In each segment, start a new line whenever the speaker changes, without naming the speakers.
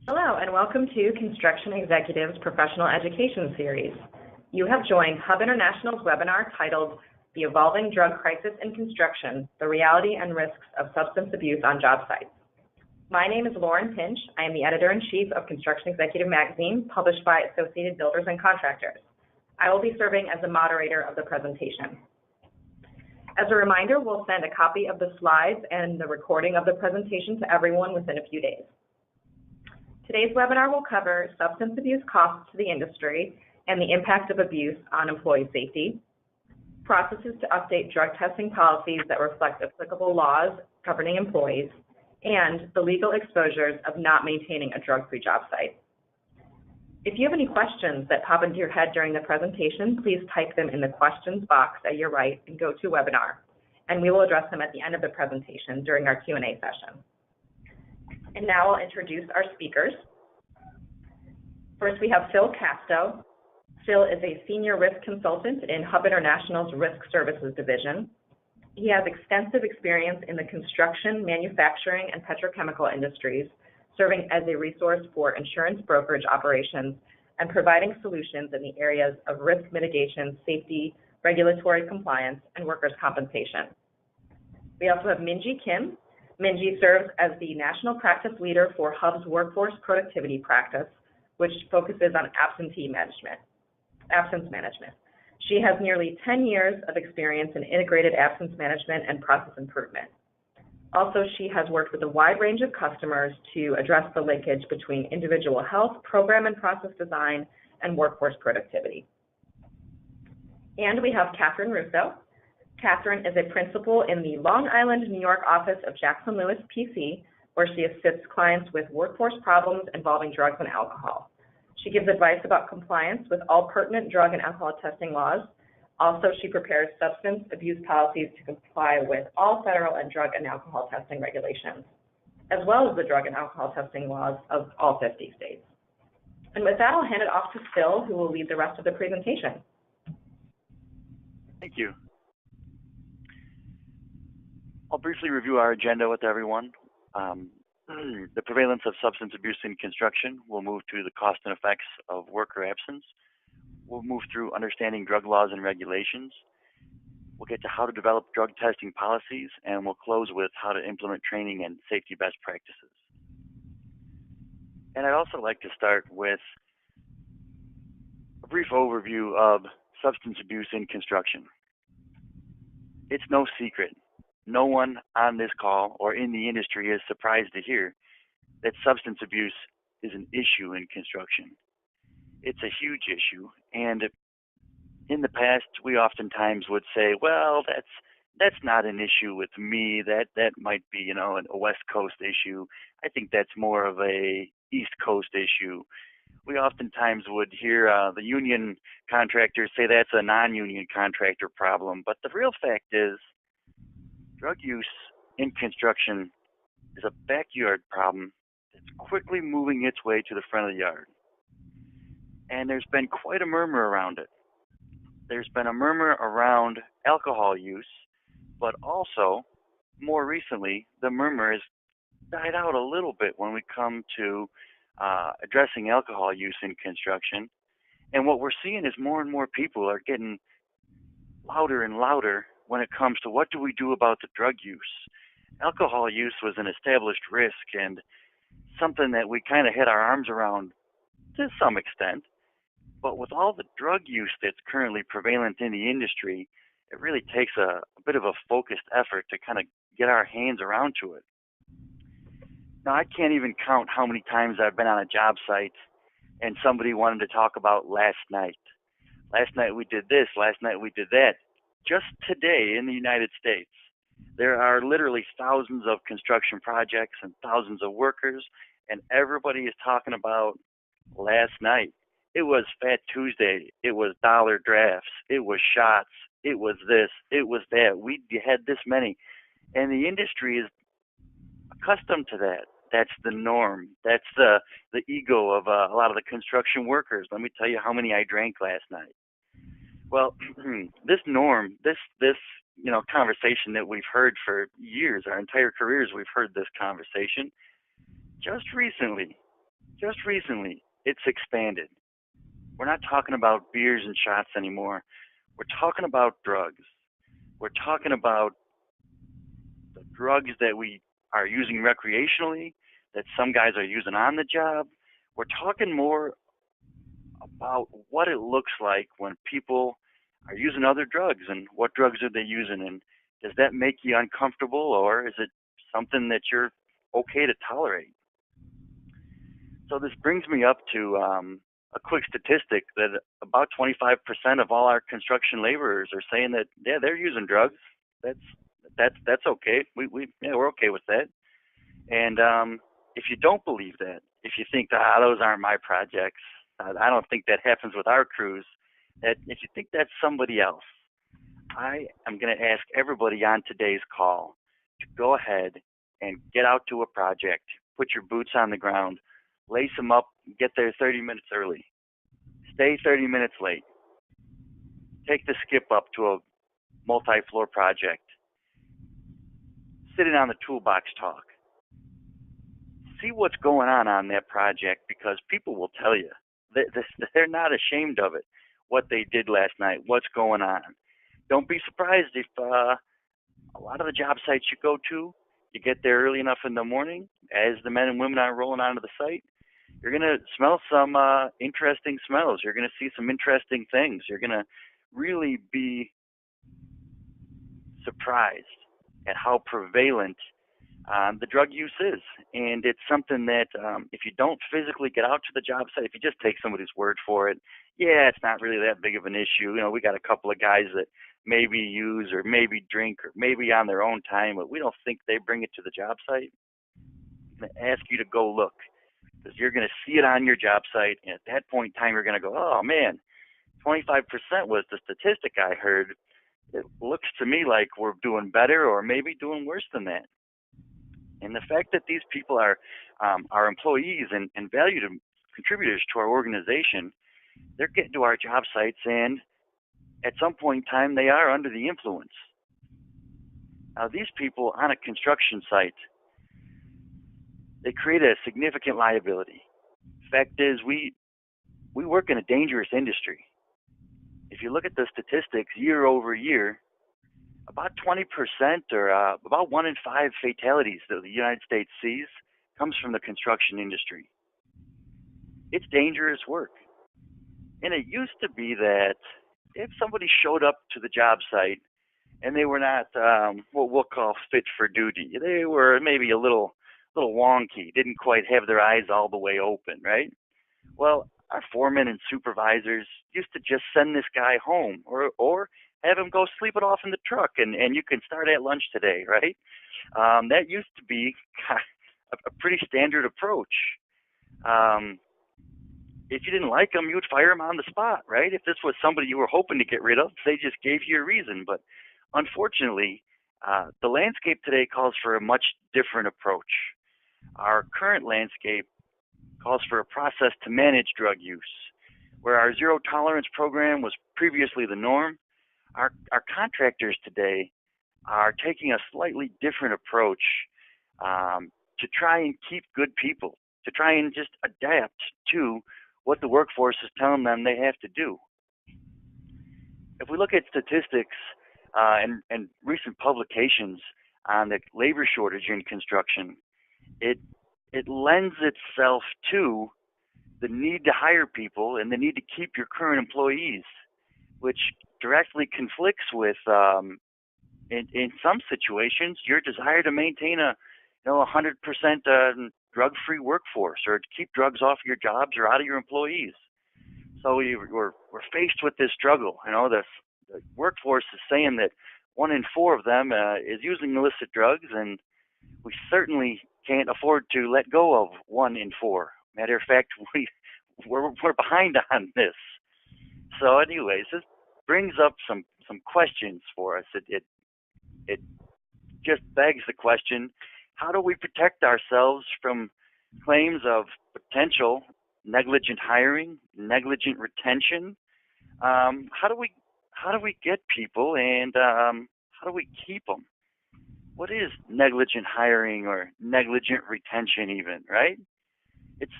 Hello, and welcome to Construction Executives Professional Education Series. You have joined Hub International's webinar titled The Evolving Drug Crisis in Construction, the Reality and Risks of Substance Abuse on Job Sites. My name is Lauren Pinch. I am the Editor-in-Chief of Construction Executive Magazine, published by Associated Builders and Contractors. I will be serving as the moderator of the presentation. As a reminder, we'll send a copy of the slides and the recording of the presentation to everyone within a few days. Today's webinar will cover substance abuse costs to the industry and the impact of abuse on employee safety, processes to update drug testing policies that reflect applicable laws governing employees, and the legal exposures of not maintaining a drug-free job site. If you have any questions that pop into your head during the presentation, please type them in the questions box at your right and go to webinar, and we will address them at the end of the presentation during our Q&A session. And now I'll introduce our speakers. First, we have Phil Casto. Phil is a senior risk consultant in Hub International's Risk Services Division. He has extensive experience in the construction, manufacturing, and petrochemical industries, serving as a resource for insurance brokerage operations and providing solutions in the areas of risk mitigation, safety, regulatory compliance, and workers' compensation. We also have Minji Kim. Minji serves as the national practice leader for Hub's workforce productivity practice, which focuses on absence management. She has nearly 10 years of experience in integrated absence management and process improvement. Also, she has worked with a wide range of customers to address the linkage between individual health, program and process design, and workforce productivity. And we have Catherine Russo. Catherine is a principal in the Long Island, New York office of Jackson Lewis PC, where she assists clients with workforce problems involving drugs and alcohol. She gives advice about compliance with all pertinent drug and alcohol testing laws. Also, she prepares substance abuse policies to comply with all federal and drug and alcohol testing regulations, as well as the drug and alcohol testing laws of all 50 states. And with that, I'll hand it off to Phil, who will lead the rest of the presentation.
Thank you. I'll briefly review our agenda with everyone. The prevalence of substance abuse in construction. We'll move to the cost and effects of worker absence. We'll move through understanding drug laws and regulations. We'll get to how to develop drug testing policies, and we'll close with how to implement training and safety best practices. And I'd also like to start with a brief overview of substance abuse in construction. It's no secret. No one on this call or in the industry is surprised to hear that substance abuse is an issue in construction. It's a huge issue, and in the past, we oftentimes would say, well, that's not an issue with me. That might be, a West Coast issue. I think that's more of a East Coast issue. We oftentimes would hear the union contractors say that's a non-union contractor problem, but the real fact is drug use in construction is a backyard problem that's quickly moving its way to the front of the yard. And there's been quite a murmur around it. There's been a murmur around alcohol use, but also, more recently, the murmur has died out a little bit when we come to addressing alcohol use in construction. And what we're seeing is more and more people are getting louder and louder when it comes to what do we do about the drug use. Alcohol use was an established risk and something that we kind of had our arms around to some extent. But with all the drug use that's currently prevalent in the industry, it really takes a bit of a focused effort to kind of get our hands around to it. Now, I can't even count how many times I've been on a job site and somebody wanted to talk about last night. Last night we did this, last night we did that. Just today in the United States, there are literally thousands of construction projects and thousands of workers, and everybody is talking about last night. It was Fat Tuesday. It was dollar drafts. It was shots. It was this. It was that. We had this many. And the industry is accustomed to that. That's the norm. That's the ego of a lot of the construction workers. Let me tell you how many I drank last night. Well, this norm, this conversation that we've heard for years, our entire careers, we've heard this conversation. Just recently, Just recently, it's expanded. We're not talking about beers and shots anymore. We're talking about drugs. We're talking about the drugs that we are using recreationally, that some guys are using on the job. We're talking more about what it looks like when people are using other drugs and what drugs are they using, and does that make you uncomfortable, or is it something that you're okay to tolerate? So this brings me up to a quick statistic that about 25% of all our construction laborers are saying that yeah, they're using drugs. That's okay. We're okay with that. And if you don't believe that, if you think that those aren't my projects, I don't think that happens with our crews. That if you think that's somebody else, I am going to ask everybody on today's call to go ahead and get out to a project, put your boots on the ground, lace them up, get there 30 minutes early, stay 30 minutes late, take the skip up to a multi-floor project, sit in on the toolbox talk, see what's going on that project, because people will tell you. They're not ashamed of it, what they did last night, what's going on. Don't be surprised if a lot of the job sites you go to, you get there early enough in the morning, as the men and women are rolling onto the site, you're going to smell some interesting smells. You're going to see some interesting things. You're going to really be surprised at how prevalent the drug use is. And it's something that if you don't physically get out to the job site, if you just take somebody's word for it, yeah, it's not really that big of an issue. You know, we got a couple of guys that maybe use or maybe drink or maybe on their own time, but we don't think they bring it to the job site. I'm going to ask you to go look, because you're going to see it on your job site, and at that point in time, you're going to go, oh man, 25% was the statistic I heard. It looks to me like we're doing better or maybe doing worse than that. And the fact that these people are our employees and valued contributors to our organization, they're getting to our job sites, and at some point in time, they are under the influence. Now, these people on a construction site, they create a significant liability. Fact is, we work in a dangerous industry. If you look at the statistics year over year, about 20% or about 1 in 5 fatalities that the United States sees comes from the construction industry. It's dangerous work. And it used to be that if somebody showed up to the job site and they were not what we'll call fit for duty, they were maybe a little wonky, didn't quite have their eyes all the way open, right? Well, our foremen and supervisors used to just send this guy home or have him go sleep it off in the truck and you can start at lunch today, right? That used to be a pretty standard approach. If you didn't like him, you would fire him on the spot, right? If this was somebody you were hoping to get rid of, they just gave you a reason. But unfortunately, the landscape today calls for a much different approach. Our current landscape calls for a process to manage drug use. Where our zero tolerance program was previously the norm, our contractors today are taking a slightly different approach to try and keep good people, to try and just adapt to what the workforce is telling them they have to do. If we look at statistics and recent publications on the labor shortage in construction, it lends itself to the need to hire people and the need to keep your current employees, which directly conflicts with, in some situations, your desire to maintain a 100% drug-free workforce, or to keep drugs off your jobs or out of your employees. So we're faced with this struggle. The workforce is saying that 1 in 4 of them is using illicit drugs, and we certainly can't afford to let go of 1 in 4. Matter of fact, we're behind on this. So, anyways, this brings up some questions for us. It just begs the question: how do we protect ourselves from claims of potential negligent hiring, negligent retention? How do we get people, and how do we keep them? What is negligent hiring or negligent retention even, right? It's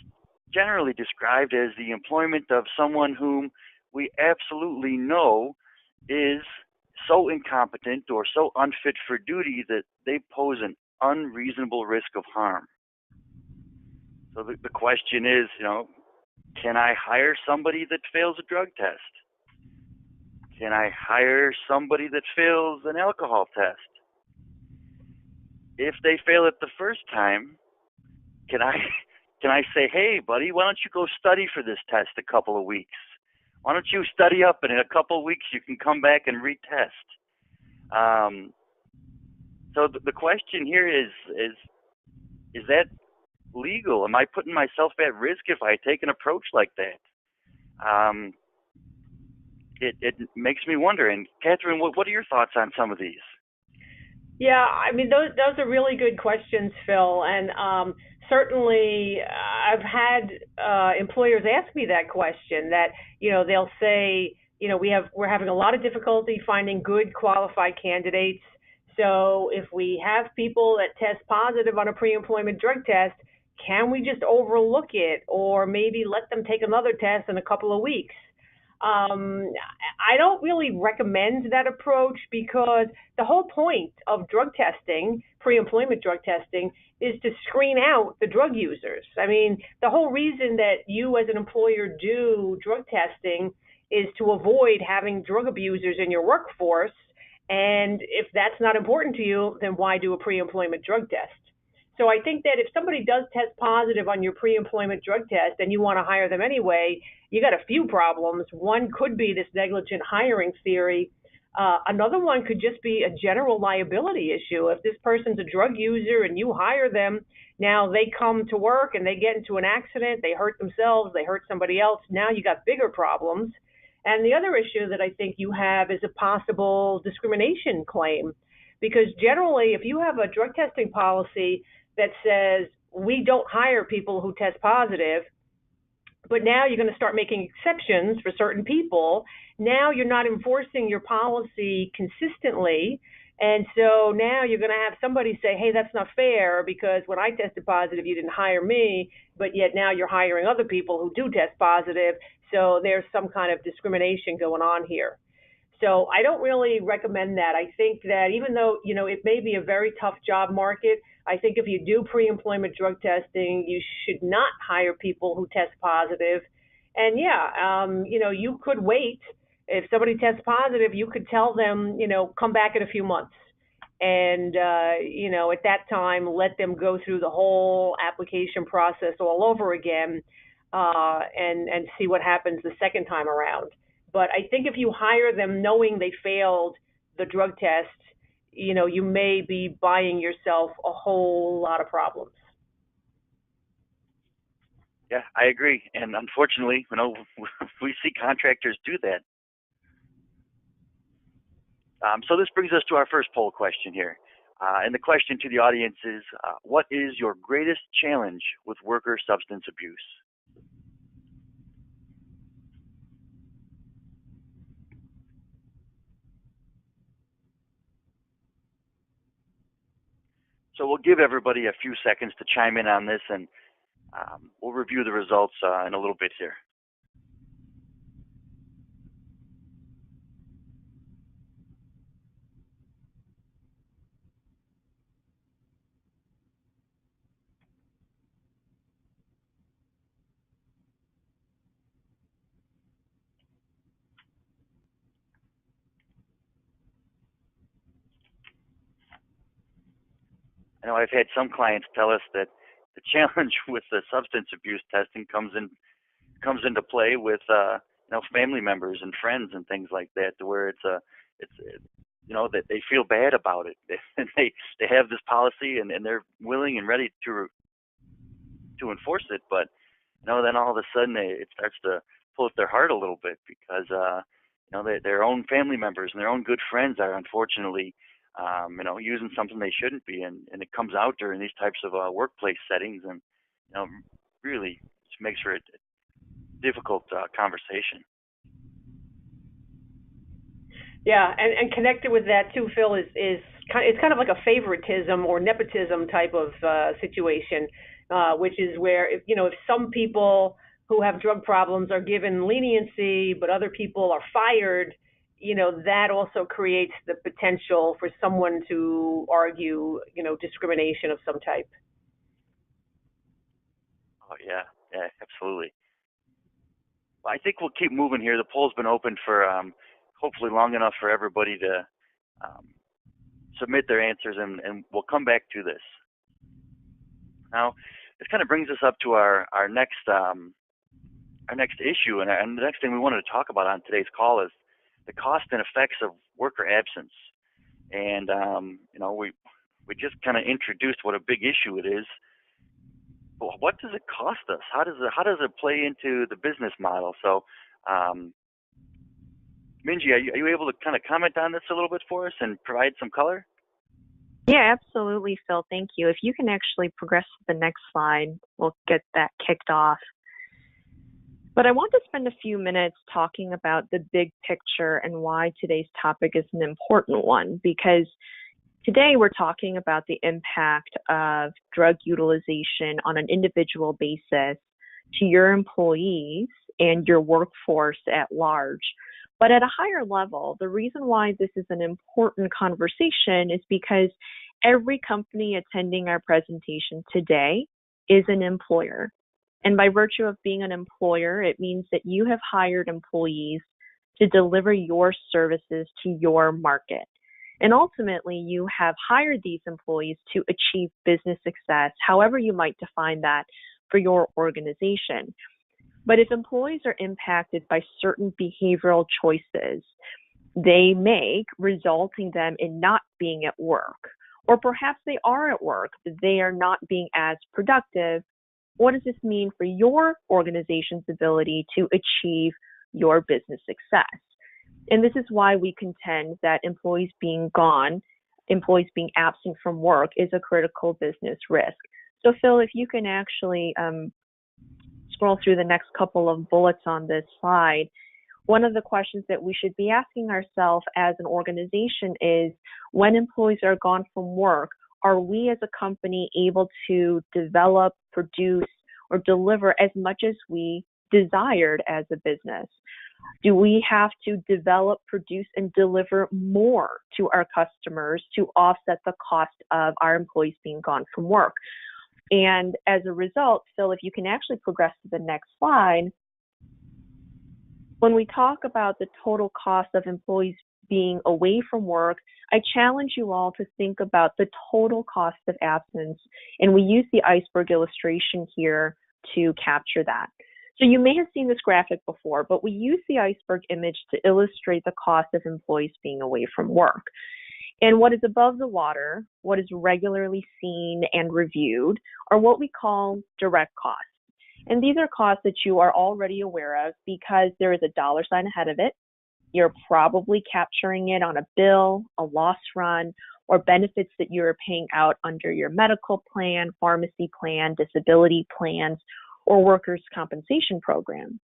generally described as the employment of someone whom we absolutely know is so incompetent or so unfit for duty that they pose an unreasonable risk of harm. So the question is, can I hire somebody that fails a drug test? Can I hire somebody that fails an alcohol test? If they fail it the first time, can I say, hey, buddy, why don't you go study for this test a couple of weeks? Why don't you study up, and in a couple of weeks you can come back and retest? So the question here is that legal? Am I putting myself at risk if I take an approach like that? It makes me wonder. And Catherine, what are your thoughts on some of these?
Yeah, I mean, those are really good questions, Phil. And certainly I've had employers ask me that question, that, they'll say, we're having a lot of difficulty finding good qualified candidates. So if we have people that test positive on a pre-employment drug test, can we just overlook it, or maybe let them take another test in a couple of weeks? I don't really recommend that approach, because the whole point of drug testing, pre-employment drug testing, is to screen out the drug users. I mean, the whole reason that you as an employer do drug testing is to avoid having drug abusers in your workforce. And if that's not important to you, then why do a pre-employment drug test? So I think that if somebody does test positive on your pre-employment drug test and you want to hire them anyway, you got a few problems. One could be this negligent hiring theory. Another one could just be a general liability issue. If this person's a drug user and you hire them, now they come to work and they get into an accident, they hurt themselves, they hurt somebody else, now you got bigger problems. And the other issue that I think you have is a possible discrimination claim. Because generally, if you have a drug testing policy that says we don't hire people who test positive, but now you're going to start making exceptions for certain people, now you're not enforcing your policy consistently. And so now you're going to have somebody say, hey, that's not fair, because when I tested positive, you didn't hire me, but yet now you're hiring other people who do test positive. So there's some kind of discrimination going on here. So I don't really recommend that. I think that even though, it may be a very tough job market, I think if you do pre-employment drug testing, you should not hire people who test positive. And you could wait. If somebody tests positive, you could tell them, come back in a few months. And, at that time, let them go through the whole application process all over again, and see what happens the second time around. But I think if you hire them knowing they failed the drug test, you may be buying yourself a whole lot of problems.
Yeah, I agree. And unfortunately, we see contractors do that. So this brings us to our first poll question here. And the question to the audience is, what is your greatest challenge with worker substance abuse? So we'll give everybody a few seconds to chime in on this, and we'll review the results in a little bit here. I know I've had some clients tell us that the challenge with the substance abuse testing comes into play with family members and friends and things like that, to where it's that they feel bad about it, and they have this policy and they're willing and ready to enforce it, but then all of a sudden it starts to pull at their heart a little bit, because their own family members and their own good friends are unfortunately using something they shouldn't be, and it comes out during these types of workplace settings, and really just makes for a difficult conversation.
Yeah, and connected with that too, Phil, it's kind of like a favoritism or nepotism type of situation. which is where, if some people who have drug problems are given leniency, but other people are fired, that also creates the potential for someone to argue, discrimination of some type.
Oh, yeah, absolutely. Well, I think we'll keep moving here. The poll's been open for hopefully long enough for everybody to submit their answers, and we'll come back to this. Now, this kind of brings us up to our next issue, and the next thing we wanted to talk about on today's call is the cost and effects of worker absence. And we just kind of introduced what a big issue it is. But what does it cost us? How does it play into the business model? So, Minji, are you able to kind of comment on this a little bit for us and provide some color?
Yeah, absolutely, Phil. Thank you. If you can actually progress to the next slide, we'll get that kicked off. But I want to spend a few minutes talking about the big picture and why today's topic is an important one, because today we're talking about the impact of drug utilization on an individual basis to your employees and your workforce at large. But at a higher level, the reason why this is an important conversation is because every company attending our presentation today is an employer. And by virtue of being an employer, it means that you have hired employees to deliver your services to your market. And ultimately, you have hired these employees to achieve business success, however you might define that for your organization. But if employees are impacted by certain behavioral choices they make, resulting them in not being at work, or perhaps they are at work, but they are not being as productive, what does this mean for your organization's ability to achieve your business success? And this is why we contend that employees being absent from work is a critical business risk. So Phil, if you can actually scroll through the next couple of bullets on this slide, one of the questions that we should be asking ourselves as an organization is, when employees are gone from work, are we as a company able to develop, produce, or deliver as much as we desired as a business? Do we have to develop, produce, and deliver more to our customers to offset the cost of our employees being gone from work? And as a result, Phil, if you can actually progress to the next slide, when we talk about the total cost of employees being away from work, I challenge you all to think about the total cost of absence. And we use the iceberg illustration here to capture that. So you may have seen this graphic before, but we use the iceberg image to illustrate the cost of employees being away from work. And what is above the water, what is regularly seen and reviewed, are what we call direct costs. And these are costs that you are already aware of because there is a dollar sign ahead of it. You're probably capturing it on a bill, a loss run, or benefits that you're paying out under your medical plan, pharmacy plan, disability plans, or workers' compensation program.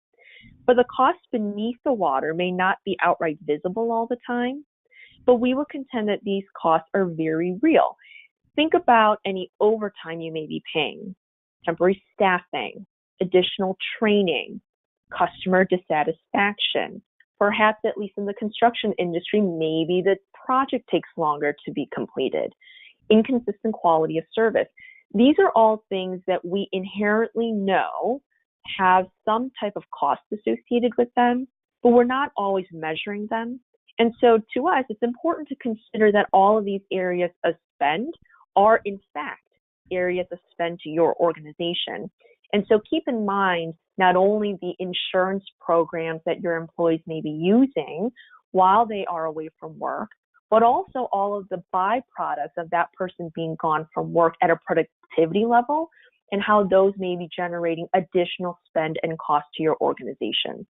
But the costs beneath the water may not be outright visible all the time, but we will contend that these costs are very real. Think about any overtime you may be paying, temporary staffing, additional training, customer dissatisfaction. Perhaps, at least in the construction industry, maybe the project takes longer to be completed, inconsistent quality of service. These are all things that we inherently know have some type of cost associated with them, but we're not always measuring them. And so to us, it's important to consider that all of these areas of spend are, in fact, areas of spend to your organization. And so keep in mind not only the insurance programs that your employees may be using while they are away from work, but also all of the byproducts of that person being gone from work at a productivity level and how those may be generating additional spend and cost to your organization.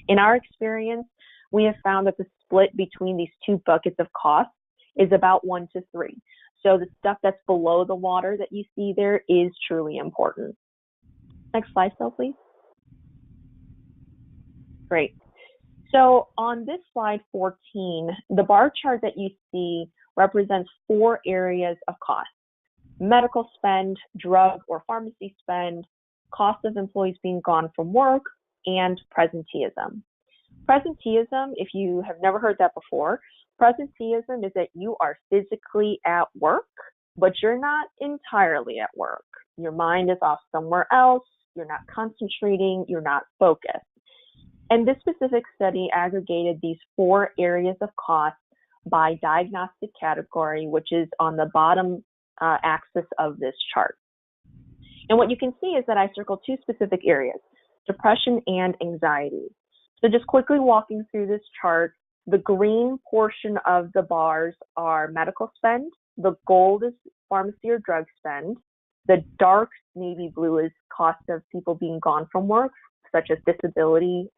In our experience, we have found that the split between these two buckets of costs is about 1 to 3. So the stuff that's below the water that you see there is truly important. Next slide, Phil, please. Great. So on this slide 14, the bar chart that you see represents 4 areas of cost. medical spend, drug or pharmacy spend, cost of employees being gone from work, and presenteeism. Presenteeism, if you have never heard that before, presenteeism is that you are physically at work, but you're not entirely at work. Your mind is off somewhere else, you're not concentrating, you're not focused. And this specific study aggregated these 4 areas of cost by diagnostic category, which is on the bottom axis of this chart. And what you can see is that I circled 2 specific areas, depression and anxiety. So just quickly walking through this chart, the green portion of the bars are medical spend, the gold is pharmacy or drug spend, the dark navy blue is cost of people being gone from work, such as disability,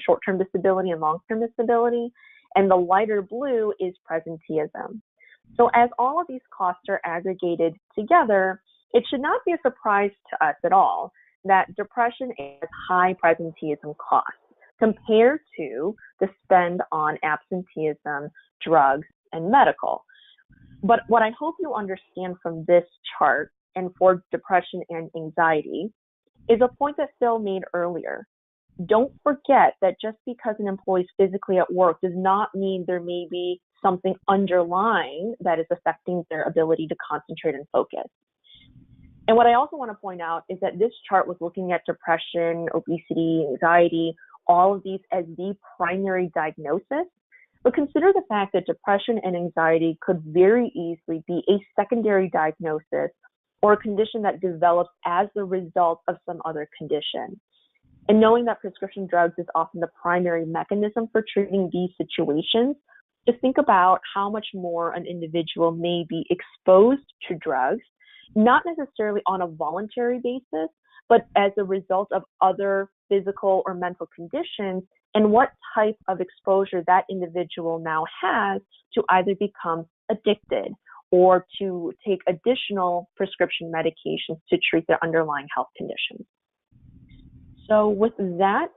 short-term disability and long-term disability, and the lighter blue is presenteeism. So as all of these costs are aggregated together, it should not be a surprise to us at all that depression has high presenteeism costs compared to the spend on absenteeism, drugs, and medical. But what I hope you understand from this chart and for depression and anxiety is a point that Phil made earlier. Don't forget that just because an employee is physically at work does not mean there may be something underlying that is affecting their ability to concentrate and focus. And what I also want to point out is that this chart was looking at depression, obesity, anxiety, all of these as the primary diagnosis. But consider the fact that depression and anxiety could very easily be a secondary diagnosis or a condition that develops as the result of some other condition. And knowing that prescription drugs is often the primary mechanism for treating these situations, just think about how much more an individual may be exposed to drugs, not necessarily on a voluntary basis, but as a result of other physical or mental conditions, and what type of exposure that individual now has to either become addicted or to take additional prescription medications to treat their underlying health conditions. So with that,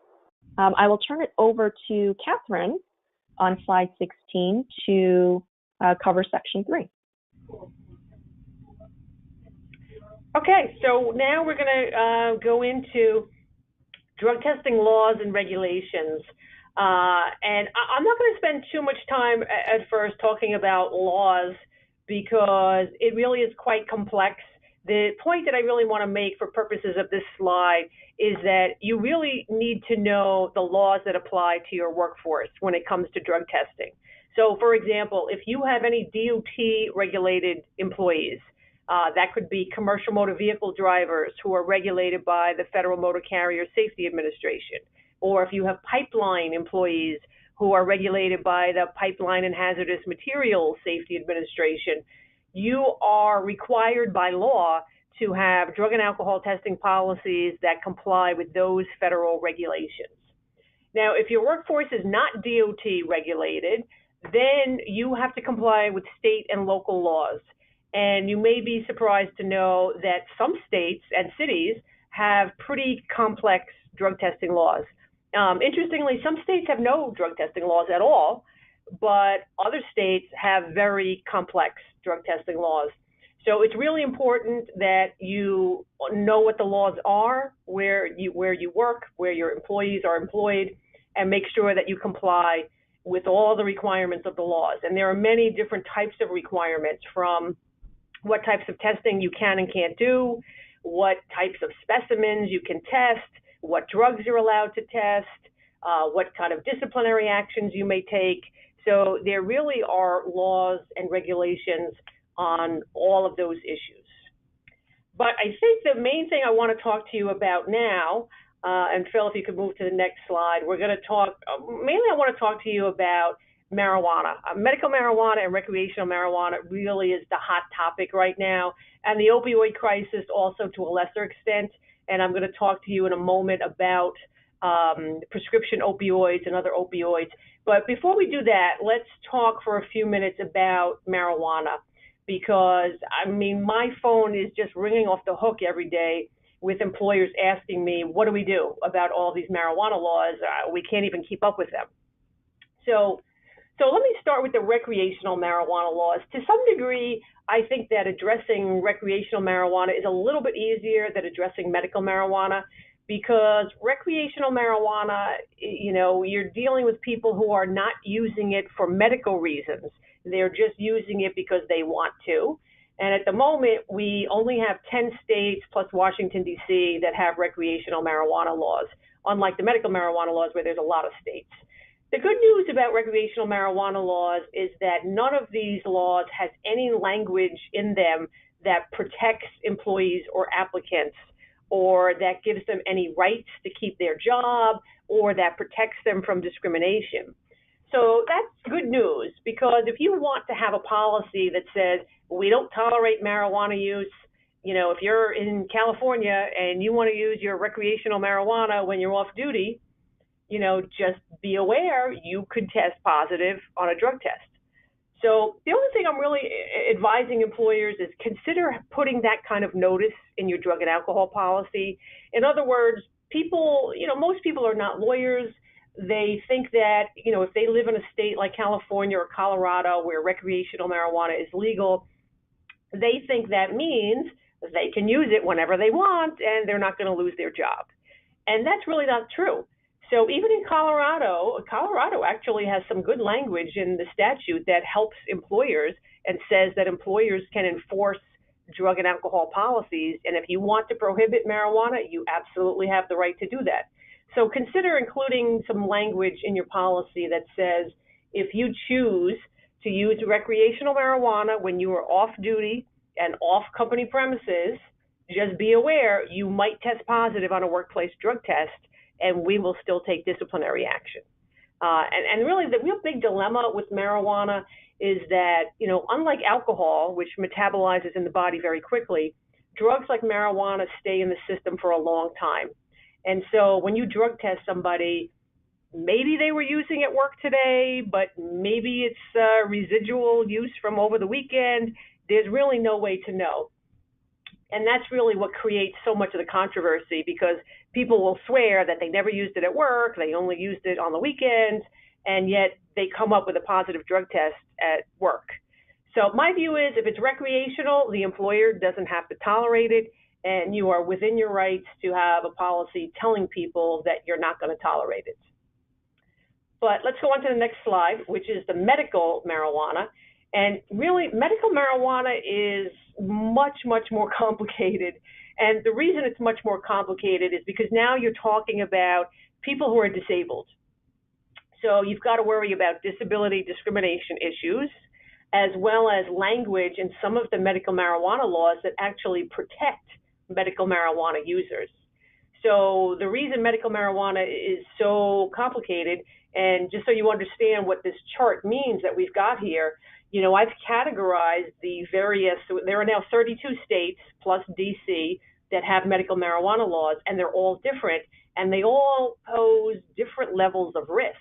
I will turn it over to Catherine on slide 16 to cover section 3.
Okay, so now we're going to go into drug testing laws and regulations. And I'm not going to spend too much time at first talking about laws because it really is quite complex. The point that I really want to make for purposes of this slide is that you really need to know the laws that apply to your workforce when it comes to drug testing. So, for example, if you have any DOT-regulated employees, that could be commercial motor vehicle drivers who are regulated by the Federal Motor Carrier Safety Administration, or if you have pipeline employees who are regulated by the Pipeline and Hazardous Materials Safety Administration, you are required by law to have drug and alcohol testing policies that comply with those federal regulations. Now, if your workforce is not DOT regulated, then you have to comply with state and local laws. And you may be surprised to know that some states and cities have pretty complex drug testing laws. Interestingly, some states have no drug testing laws at all, but other states have very complex drug testing laws. So it's really important that you know what the laws are, where you work, where your employees are employed, and make sure that you comply with all the requirements of the laws. And there are many different types of requirements, from what types of testing you can and can't do, what types of specimens you can test, what drugs you're allowed to test, what kind of disciplinary actions you may take. So there really are laws and regulations on all of those issues. But I think the main thing I want to talk to you about now, and Phil, if you could move to the next slide, we're going to talk, mainly I want to talk to you about marijuana. Medical marijuana and recreational marijuana really is the hot topic right now, and the opioid crisis also to a lesser extent. And I'm going to talk to you in a moment about prescription opioids and other opioids. But before we do that, let's talk for a few minutes about marijuana, because, I mean, my phone is just ringing off the hook every day with employers asking me, what do we do about all these marijuana laws? We can't even keep up with them. So So let me start with the recreational marijuana laws. To some degree, I think that addressing recreational marijuana is a little bit easier than addressing medical marijuana, because recreational marijuana, you're dealing with people who are not using it for medical reasons. They're just using it because they want to. And at the moment, we only have 10 states plus Washington, D.C. that have recreational marijuana laws, unlike the medical marijuana laws where there's a lot of states. The good news about recreational marijuana laws is that none of these laws has any language in them that protects employees or applicants, or that gives them any rights to keep their job, or that protects them from discrimination. So that's good news, because if you want to have a policy that says we don't tolerate marijuana use, if you're in California and you want to use your recreational marijuana when you're off duty, just be aware you could test positive on a drug test. So the only thing I'm really advising employers is consider putting that kind of notice in your drug and alcohol policy. In other words, most people are not lawyers. They think that, if they live in a state like California or Colorado where recreational marijuana is legal, they think that means they can use it whenever they want and they're not going to lose their job. And that's really not true. So even in Colorado actually has some good language in the statute that helps employers and says that employers can enforce drug and alcohol policies. And if you want to prohibit marijuana, you absolutely have the right to do that. So consider including some language in your policy that says if you choose to use recreational marijuana when you are off duty and off company premises, just be aware you might test positive on a workplace drug test, and we will still take disciplinary action. And really the real big dilemma with marijuana is that, unlike alcohol, which metabolizes in the body very quickly, drugs like marijuana stay in the system for a long time. And so when you drug test somebody, maybe they were using at work today, but maybe it's residual use from over the weekend. There's really no way to know. And that's really what creates so much of the controversy, because people will swear that they never used it at work, they only used it on the weekends, and yet they come up with a positive drug test at work. So my view is if it's recreational, the employer doesn't have to tolerate it, and you are within your rights to have a policy telling people that you're not going to tolerate it. But let's go on to the next slide, which is the medical marijuana. And really, medical marijuana is much, much more complicated. And the reason it's much more complicated is because now you're talking about people who are disabled. So you've got to worry about disability discrimination issues, as well as language in some of the medical marijuana laws that actually protect medical marijuana users. So the reason medical marijuana is so complicated, and just so you understand what this chart means that we've got here, I've categorized the various, there are now 32 states plus DC that have medical marijuana laws, and they're all different, and they all pose different levels of risk.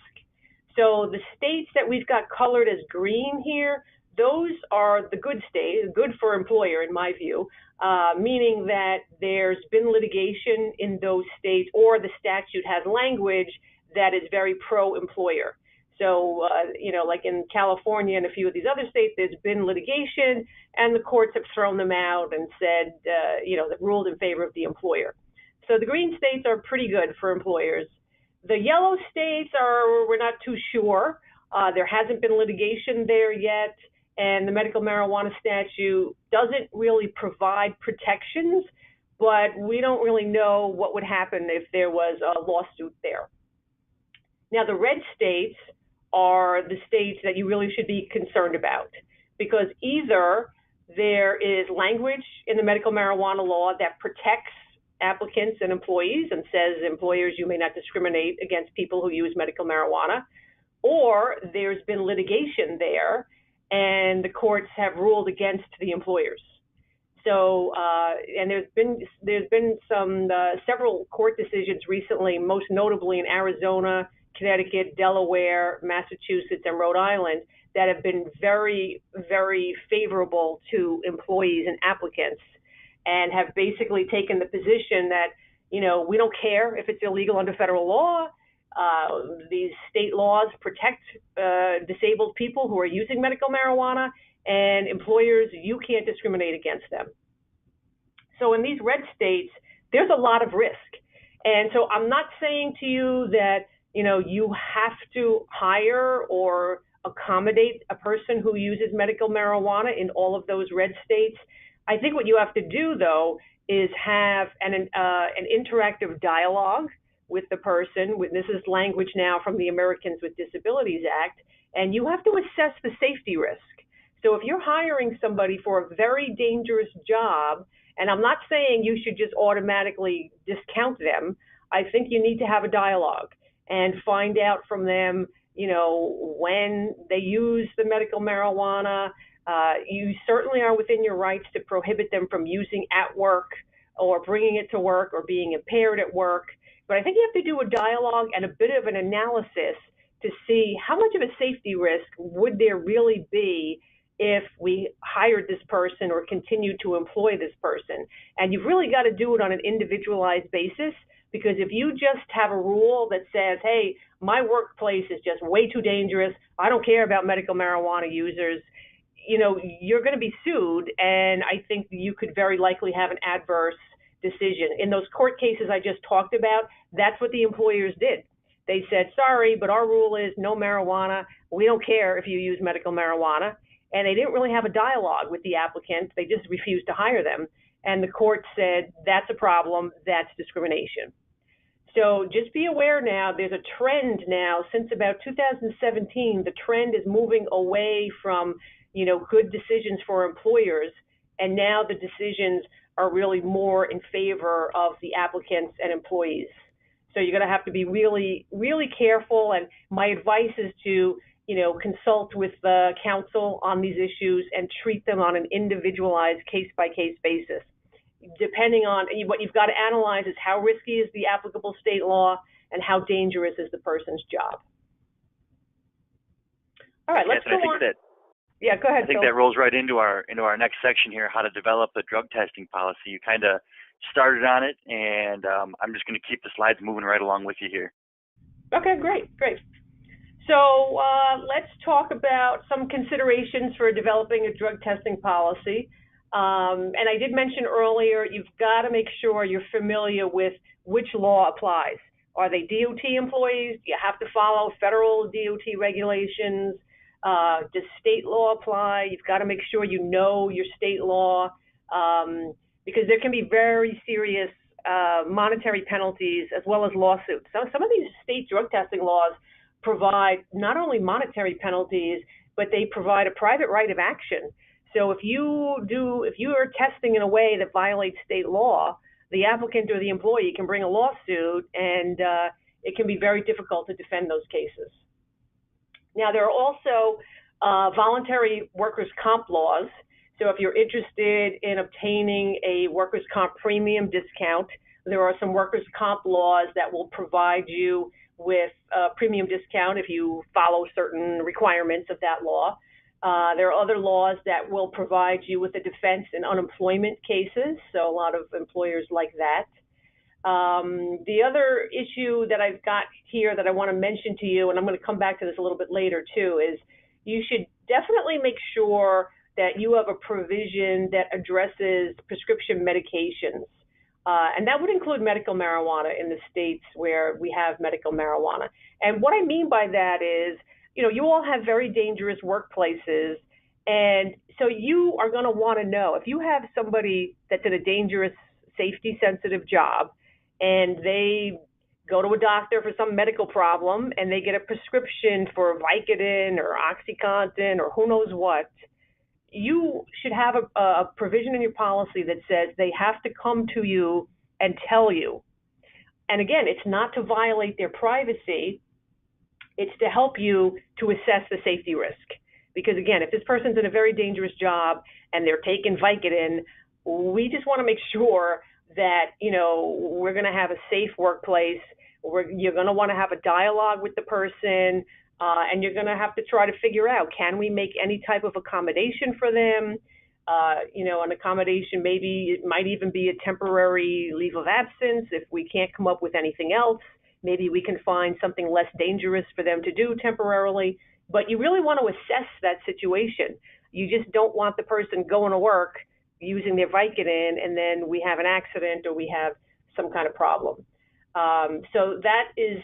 So the states that we've got colored as green here, those are the good states, good for employer in my view, meaning that there's been litigation in those states, or the statute has language that is very pro-employer. So, like in California and a few of these other states, there's been litigation, and the courts have thrown them out and said, that ruled in favor of the employer. So the green states are pretty good for employers. The yellow states we're not too sure. There hasn't been litigation there yet, and the medical marijuana statute doesn't really provide protections, but we don't really know what would happen if there was a lawsuit there. Now, the red states are the states that you really should be concerned about, because either there is language in the medical marijuana law that protects applicants and employees and says, employers, you may not discriminate against people who use medical marijuana, or there's been litigation there and the courts have ruled against the employers. So, and there's been some several court decisions recently, most notably in Arizona, Connecticut, Delaware, Massachusetts, and Rhode Island, that have been very, very favorable to employees and applicants, and have basically taken the position that, we don't care if it's illegal under federal law. These state laws protect disabled people who are using medical marijuana, and employers, you can't discriminate against them. So in these red states, there's a lot of risk. And so I'm not saying to you that, you have to hire or accommodate a person who uses medical marijuana in all of those red states. I think what you have to do, though, is have an interactive dialogue with the person. This is language now from the Americans with Disabilities Act, and you have to assess the safety risk. So if you're hiring somebody for a very dangerous job, and I'm not saying you should just automatically discount them, I think you need to have a dialogue and find out from them, when they use the medical marijuana. You certainly are within your rights to prohibit them from using at work or bringing it to work or being impaired at work. But I think you have to do a dialogue and a bit of an analysis to see how much of a safety risk would there really be if we hired this person or continued to employ this person. And you've really got to do it on an individualized basis, because if you just have a rule that says, hey, my workplace is just way too dangerous, I don't care about medical marijuana users, you're going to be sued, and I think you could very likely have an adverse decision. In those court cases I just talked about, that's what the employers did. They said, sorry, but our rule is no marijuana. We don't care if you use medical marijuana. And they didn't really have a dialogue with the applicants. They just refused to hire them. And the court said, that's a problem, that's discrimination. So just be aware now, there's a trend now, since about 2017, the trend is moving away from, good decisions for employers, and now the decisions are really more in favor of the applicants and employees. So you're going to have to be really, really careful, and my advice is to, consult with the counsel on these issues and treat them on an individualized case-by-case basis. Depending on what you've got to analyze is how risky is the applicable state law and how dangerous is the person's job. All right, let's go on. Yeah, go ahead,
I think
Phil.
that rolls right into our next section here, how to develop a drug testing policy. You kind of started on it, and I'm just going to keep the slides moving right along with you here.
Okay, great. So let's talk about some considerations for developing a drug testing policy. And I did mention earlier, you've got to make sure you're familiar with which law applies. Are they DOT employees? Do you have to follow federal DOT regulations? Does state law apply? You've got to make sure you know your state law, because there can be very serious monetary penalties as well as lawsuits. So some of these state drug testing laws provide not only monetary penalties, but they provide a private right of action. So if you are testing in a way that violates state law, the applicant or the employee can bring a lawsuit, and it can be very difficult to defend those cases. Now, there are also voluntary workers' comp laws. So if you're interested in obtaining a workers' comp premium discount, there are some workers' comp laws that will provide you with a premium discount if you follow certain requirements of that law. There are other laws that will provide you with a defense in unemployment cases, so a lot of employers like that. The other issue that I've got here that I want to mention to you, and I'm going to come back to this a little bit later too, is you should definitely make sure that you have a provision that addresses prescription medications. And that would include medical marijuana in the states where we have medical marijuana. And what I mean by that is, you all have very dangerous workplaces, and so you are going to want to know, if you have somebody that's in a dangerous, safety-sensitive job, and they go to a doctor for some medical problem, and they get a prescription for Vicodin or OxyContin or who knows what, you should have a provision in your policy that says they have to come to you and tell you. And again, it's not to violate their privacy. It's to help you to assess the safety risk. Because again, if this person's in a very dangerous job and they're taking Vicodin, we just want to make sure that, we're going to have a safe workplace. You're going to want to have a dialogue with the person, and you're going to have to try to figure out, can we make any type of accommodation for them? An accommodation, maybe it might even be a temporary leave of absence if we can't come up with anything else. Maybe we can find something less dangerous for them to do temporarily. But you really want to assess that situation. You just don't want the person going to work using their Vicodin and then we have an accident or we have some kind of problem. So that is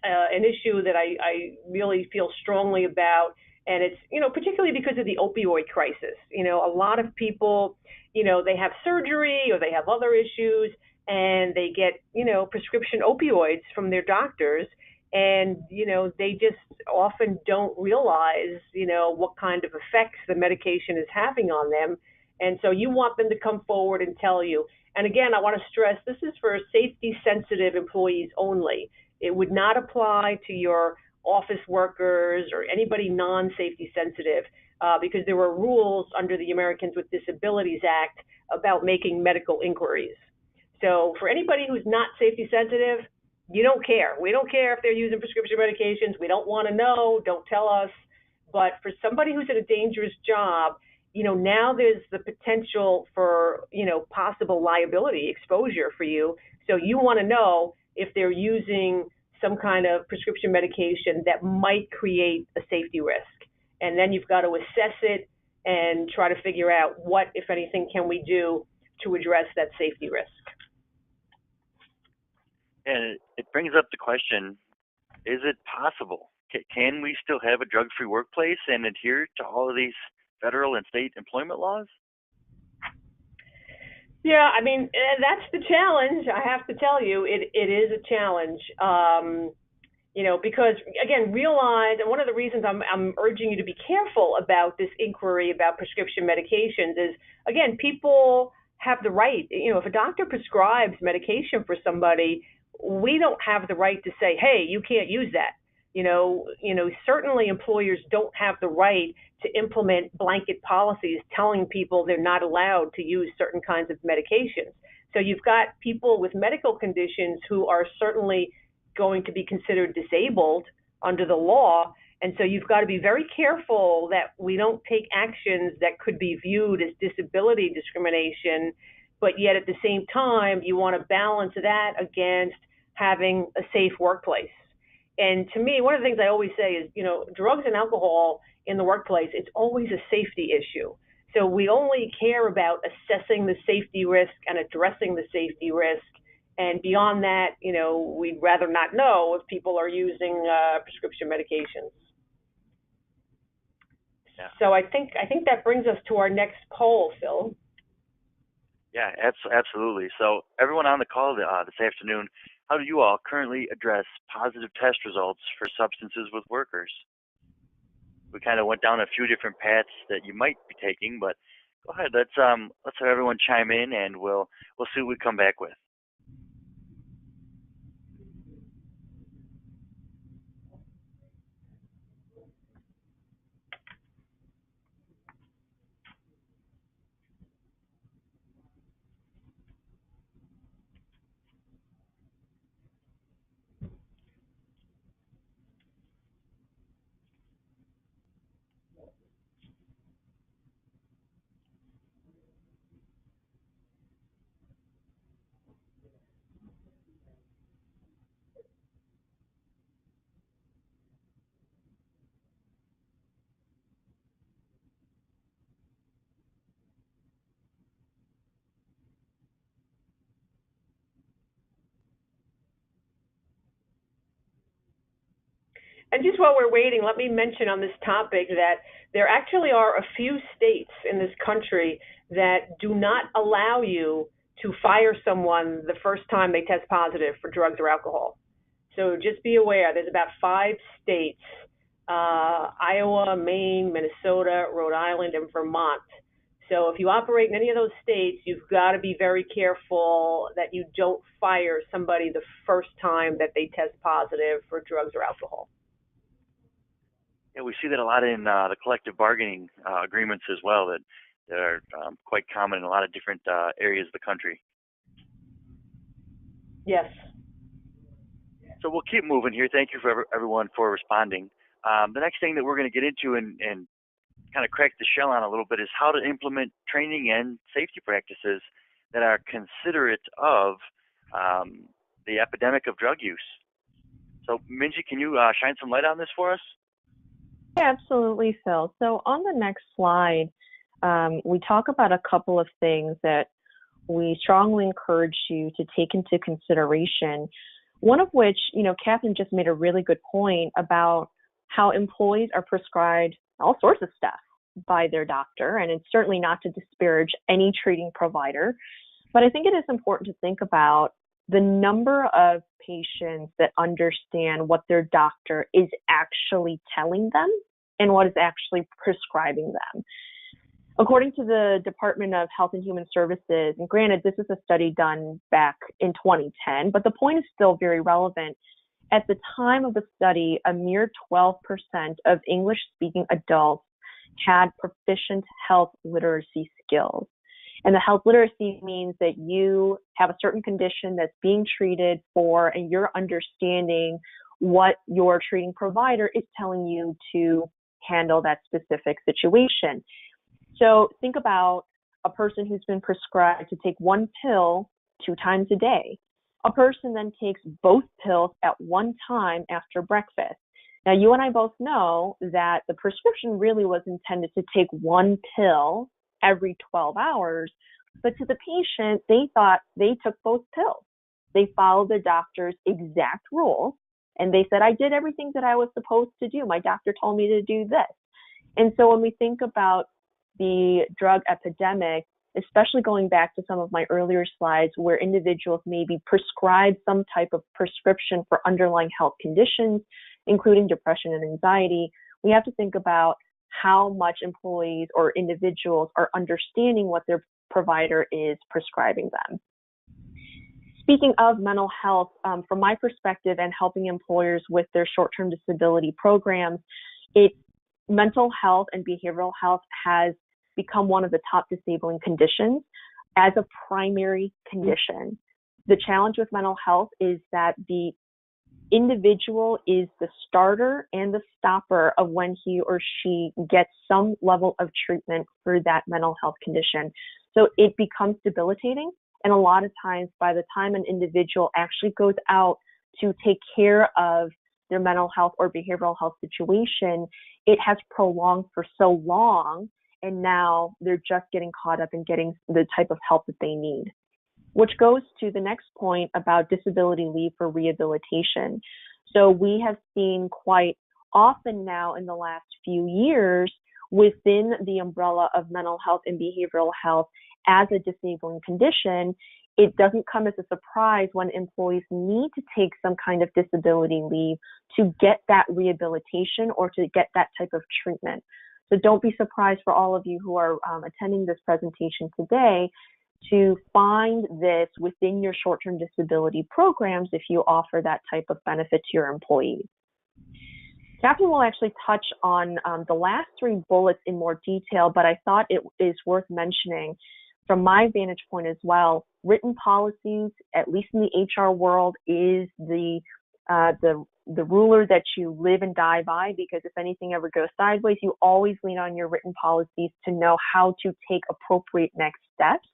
an issue that I really feel strongly about. And it's, particularly because of the opioid crisis. A lot of people, they have surgery or they have other issues and they get, prescription opioids from their doctors. And, they just often don't realize, what kind of effects the medication is having on them. And so you want them to come forward and tell you. And again, I want to stress this is for safety-sensitive employees only. It would not apply to your office workers or anybody non-safety sensitive because there were rules under the Americans with Disabilities Act about making medical inquiries. So for anybody who's not safety sensitive, you don't care. We don't care if they're using prescription medications. We don't want to know. Don't tell us. But for somebody who's in a dangerous job, now there's the potential for, possible liability exposure for you. So you want to know if they're using some kind of prescription medication that might create a safety risk. And then you've got to assess it and try to figure out what, if anything, can we do to address that safety risk.
And it brings up the question, is it possible? Can we still have a drug-free workplace and adhere to all of these federal and state employment laws?
Yeah, I mean, that's the challenge. I have to tell you, it is a challenge. Because again, realize, and one of the reasons I'm urging you to be careful about this inquiry about prescription medications is, again, people have the right, if a doctor prescribes medication for somebody, we don't have the right to say, hey, you can't use that. Certainly employers don't have the right to implement blanket policies telling people they're not allowed to use certain kinds of medications. So you've got people with medical conditions who are certainly going to be considered disabled under the law. And so you've got to be very careful that we don't take actions that could be viewed as disability discrimination, but yet at the same time, you want to balance that against having a safe workplace. And to me, one of the things I always say is, drugs and alcohol in the workplace, it's always a safety issue. So we only care about assessing the safety risk and addressing the safety risk. And beyond that, we'd rather not know if people are using prescription medications. Yeah. So I think that brings us to our next poll, Phil.
Yeah, absolutely. So everyone on the call this afternoon, how do you all currently address positive test results for substances with workers? We kind of went down a few different paths that you might be taking, but go ahead. Let's have everyone chime in, and we'll see what we come back with.
And just while we're waiting, let me mention on this topic that there actually are a few states in this country that do not allow you to fire someone the first time they test positive for drugs or alcohol. So just be aware, there's about 5 states, Iowa, Maine, Minnesota, Rhode Island, and Vermont. So if you operate in any of those states, you've got to be very careful that you don't fire somebody the first time that they test positive for drugs or alcohol.
Yeah, we see that a lot in the collective bargaining agreements as well, that are quite common in a lot of different areas of the country.
Yes.
So we'll keep moving here. Thank you for everyone for responding. The next thing that we're going to get into and kind of crack the shell on a little bit is how to implement training and safety practices that are considerate of the epidemic of drug use. So, Minji, can you shine some light on this for us?
Yeah, absolutely, Phil. So on the next slide, we talk about a couple of things that we strongly encourage you to take into consideration. One of which, Catherine just made a really good point about how employees are prescribed all sorts of stuff by their doctor, and it's certainly not to disparage any treating provider, but I think it is important to think about the number of patients that understand what their doctor is actually telling them and what is actually prescribing them. According to the Department of Health and Human Services, and granted, this is a study done back in 2010, but the point is still very relevant. At the time of the study, a mere 12% of English-speaking adults had proficient health literacy skills. And the health literacy means that you have a certain condition that's being treated for, and you're understanding what your treating provider is telling you to handle that specific situation. So think about a person who's been prescribed to take one pill 2 times a day. A person then takes both pills at one time after breakfast. Now, you and I both know that the prescription really was intended to take one pill every 12 hours, but to the patient, they thought they took both pills. They followed their doctor's exact rules, and they said, I did everything that I was supposed to do. My doctor told me to do this. And so when we think about the drug epidemic, especially going back to some of my earlier slides where individuals may be prescribed some type of prescription for underlying health conditions, including depression and anxiety, we have to think about how much employees or individuals are understanding what their provider is prescribing them. Speaking of mental health, from my perspective and helping employers with their short-term disability programs, mental health and behavioral health has become one of the top disabling conditions as a primary condition. The challenge with mental health is that the individual is the starter and the stopper of when he or she gets some level of treatment for that mental health condition. So it becomes debilitating. And a lot of times, by the time an individual actually goes out to take care of their mental health or behavioral health situation, it has prolonged for so long, and now they're just getting caught up in getting the type of help that they need. Which goes to the next point about disability leave for rehabilitation. So we have seen quite often now in the last few years within the umbrella of mental health and behavioral health as a disabling condition, it doesn't come as a surprise when employees need to take some kind of disability leave to get that rehabilitation or to get that type of treatment. So don't be surprised for all of you who are attending this presentation today to find this within your short-term disability programs if you offer that type of benefit to your employees. Catherine will actually touch on the last 3 bullets in more detail, but I thought it is worth mentioning from my vantage point as well. Written policies, at least in the HR world, is the ruler that you live and die by, because if anything ever goes sideways, you always lean on your written policies to know how to take appropriate next steps.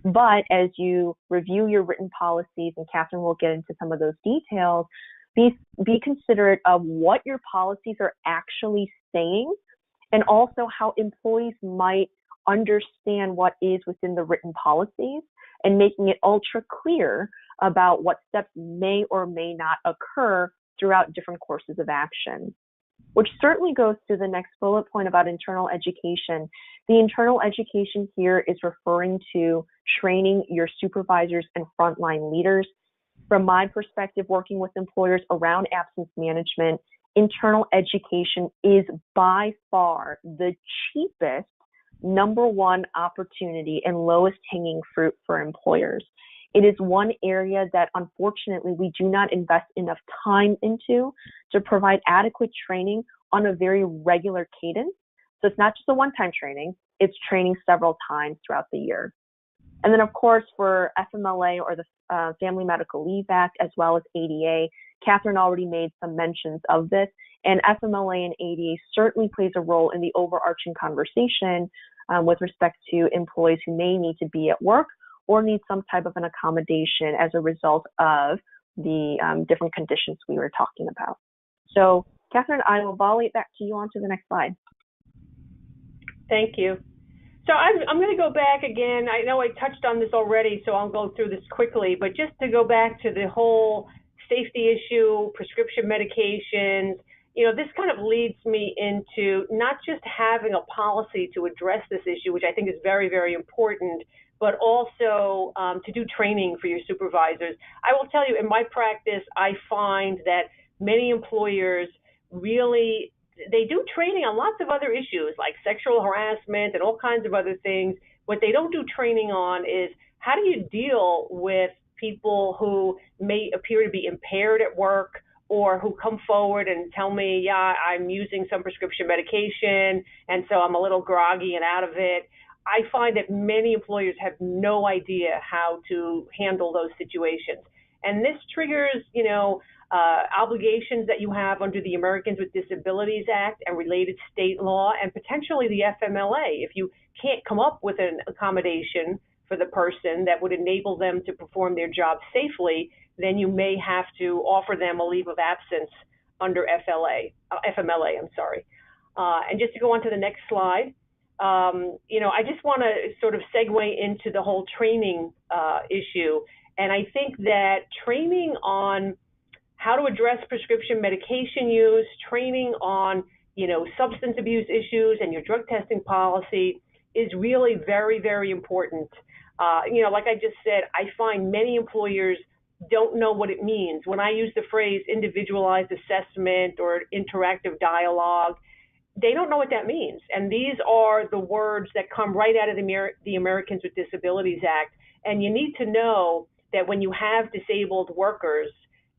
But as you review your written policies, and Catherine will get into some of those details, be considerate of what your policies are actually saying, and also how employees might understand what is within the written policies, and making it ultra clear about what steps may or may not occur throughout different courses of action. Which certainly goes to the next bullet point about internal education. The internal education here is referring to training your supervisors and frontline leaders. From my perspective, working with employers around absence management, internal education is by far the cheapest number 1 opportunity and lowest hanging fruit for employers. It is one area that unfortunately we do not invest enough time into to provide adequate training on a very regular cadence. So it's not just a one-time training, it's training several times throughout the year. And then of course for FMLA or the Family Medical Leave Act, as well as ADA, Catherine already made some mentions of this, and FMLA and ADA certainly plays a role in the overarching conversation with respect to employees who may need to be at work or need some type of an accommodation as a result of the different conditions we were talking about. So, Catherine, I will volley it back to you on to the next slide.
Thank you. So I'm going to go back again. I know I touched on this already, so I'll go through this quickly, but just to go back to the whole safety issue, prescription medications, this kind of leads me into not just having a policy to address this issue, which I think is very, very important, but also to do training for your supervisors. I will tell you, in my practice, I find that many employers really, they do training on lots of other issues like sexual harassment and all kinds of other things. What they don't do training on is how do you deal with people who may appear to be impaired at work or who come forward and tell me, yeah, I'm using some prescription medication and so I'm a little groggy and out of it. I find that many employers have no idea how to handle those situations. And this triggers, obligations that you have under the Americans with Disabilities Act and related state law, and potentially the FMLA. If you can't come up with an accommodation for the person that would enable them to perform their job safely, then you may have to offer them a leave of absence under FMLA. And just to go on to the next slide, I just want to sort of segue into the whole training issue. And I think that training on how to address prescription medication use, training on, substance abuse issues and your drug testing policy is really very, very important. Like I just said, I find many employers don't know what it means. When I use the phrase individualized assessment or interactive dialogue, they don't know what that means. And these are the words that come right out of the Americans with Disabilities Act. And you need to know that when you have disabled workers,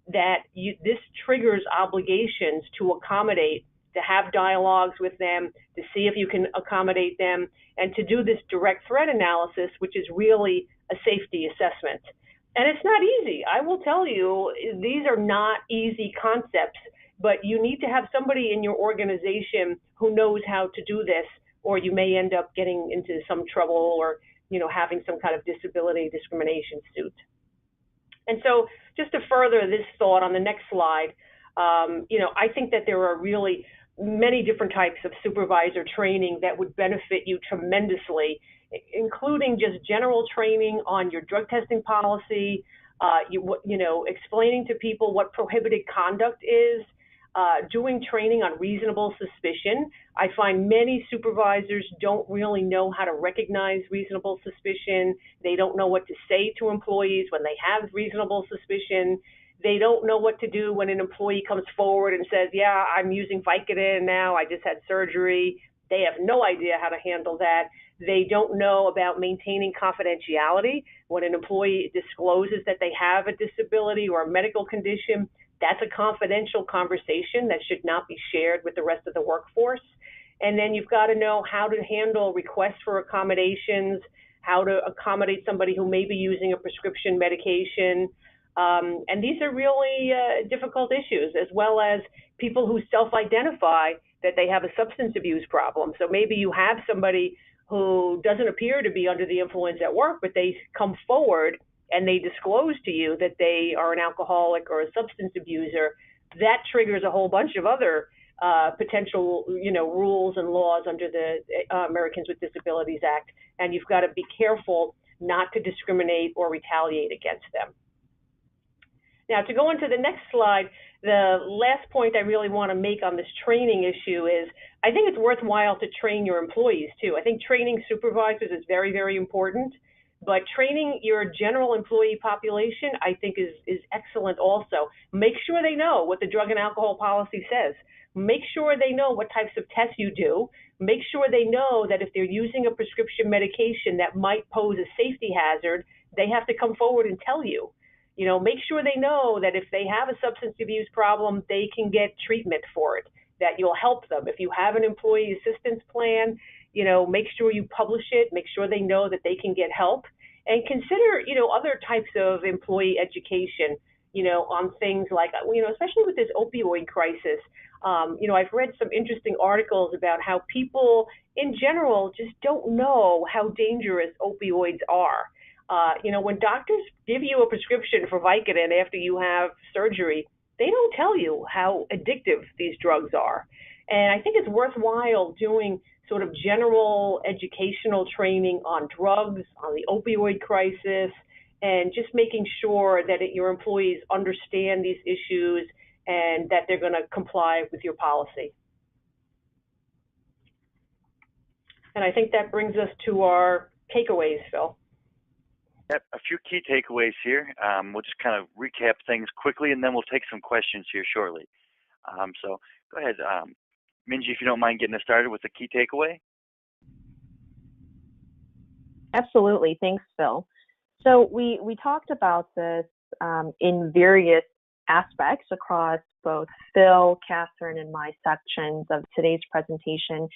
that this triggers obligations to accommodate, to have dialogues with them, to see if you can accommodate them, and to do this direct threat analysis, which is really a safety assessment. And it's not easy. I will tell you, these are not easy concepts, but you need to have somebody in your organization who knows how to do this, or you may end up getting into some trouble or, having some kind of disability discrimination suit. And so just to further this thought on the next slide, I think that there are really many different types of supervisor training that would benefit you tremendously, including just general training on your drug testing policy, explaining to people what prohibited conduct is, doing training on reasonable suspicion. I find many supervisors don't really know how to recognize reasonable suspicion. They don't know what to say to employees when they have reasonable suspicion. They don't know what to do when an employee comes forward and says, yeah, I'm using Vicodin now, I just had surgery. They have no idea how to handle that. They don't know about maintaining confidentiality. When an employee discloses that they have a disability or a medical condition, that's a confidential conversation that should not be shared with the rest of the workforce. And then you've got to know how to handle requests for accommodations, how to accommodate somebody who may be using a prescription medication. And these are really difficult issues, as well as people who self-identify that they have a substance abuse problem. So maybe you have somebody who doesn't appear to be under the influence at work, but they come forward and they disclose to you that they are an alcoholic or a substance abuser. That triggers a whole bunch of other potential, rules and laws under the Americans with Disabilities Act, and you've got to be careful not to discriminate or retaliate against them. Now, to go on to the next slide, the last point I really want to make on this training issue is I think it's worthwhile to train your employees too. I think training supervisors is very, very important, but training your general employee population I think is excellent also. Make sure they know what the drug and alcohol policy says. Make sure they know what types of tests you do. Make sure they know that if they're using a prescription medication that might pose a safety hazard, they have to come forward and tell you. Make sure they know that if they have a substance abuse problem, they can get treatment for it, that you'll help them. If you have an employee assistance plan, make sure you publish it, make sure they know that they can get help, and consider, other types of employee education, on things like, especially with this opioid crisis. I've read some interesting articles about how people in general just don't know how dangerous opioids are. When doctors give you a prescription for Vicodin after you have surgery, they don't tell you how addictive these drugs are. And I think it's worthwhile doing sort of general educational training on drugs, on the opioid crisis, and just making sure that your employees understand these issues and that they're going to comply with your policy. And I think that brings us to our takeaways, Phil.
Yep, a few key takeaways here. We'll just kind of recap things quickly, and then we'll take some questions here shortly. So go ahead, Minji, if you don't mind getting us started with the key takeaway.
Absolutely. Thanks, Phil. So we talked about this in various aspects across both Phil, Catherine, and my sections of today's presentation.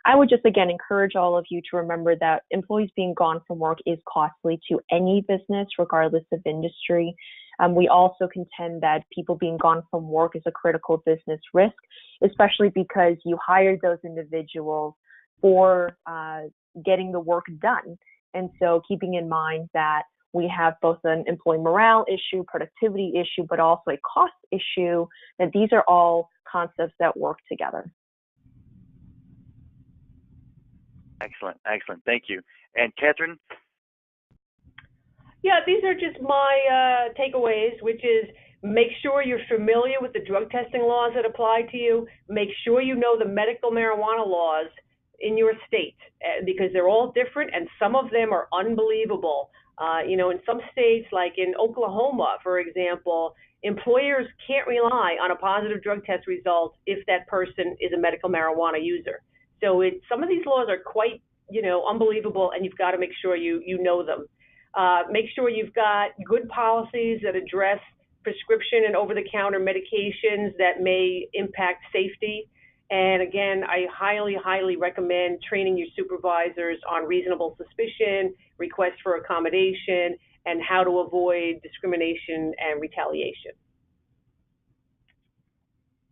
I would just, again, encourage all of you to remember that employees being gone from work is costly to any business, regardless of industry. We also contend that people being gone from work is a critical business risk, especially because you hired those individuals for getting the work done. And so keeping in mind that we have both an employee morale issue, productivity issue, but also a cost issue, that these are all concepts that work together.
Excellent, excellent. Thank you. And Catherine?
Yeah, these are just my takeaways, which is make sure you're familiar with the drug testing laws that apply to you. Make sure you know the medical marijuana laws in your state, because they're all different and some of them are unbelievable. In some states, like in Oklahoma, for example, employers can't rely on a positive drug test result if that person is a medical marijuana user. So some of these laws are quite, unbelievable, and you've got to make sure you know them. Make sure you've got good policies that address prescription and over-the-counter medications that may impact safety. And again, I highly, highly recommend training your supervisors on reasonable suspicion, request for accommodation, and how to avoid discrimination and retaliation.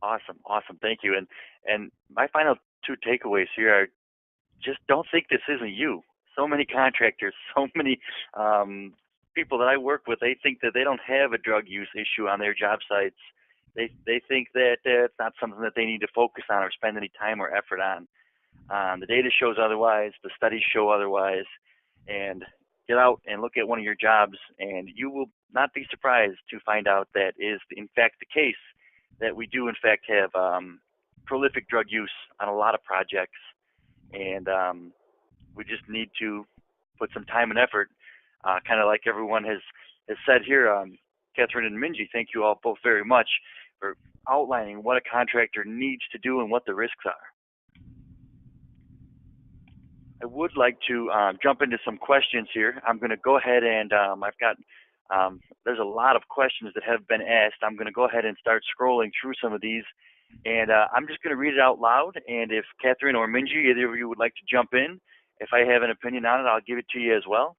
Awesome, awesome. Thank you. And my final two takeaways here are just don't think this isn't you. So many contractors, so many people that I work with, they think that they don't have a drug use issue on their job sites. They think that it's not something that they need to focus on or spend any time or effort on. The data shows otherwise. The studies show otherwise. And get out and look at one of your jobs, and you will not be surprised to find out that is, in fact, the case, that we do, in fact, have prolific drug use on a lot of projects. And we just need to put some time and effort, kind of like everyone has said here. Catherine and Minji, thank you all both very much for outlining what a contractor needs to do and what the risks are. I would like to jump into some questions here. I'm going to go ahead and I've got, there's a lot of questions that have been asked. I'm going to go ahead and start scrolling through some of these. And I'm just going to read it out loud. And if Catherine or Minji, either of you would like to jump in, if I have an opinion on it, I'll give it to you as well.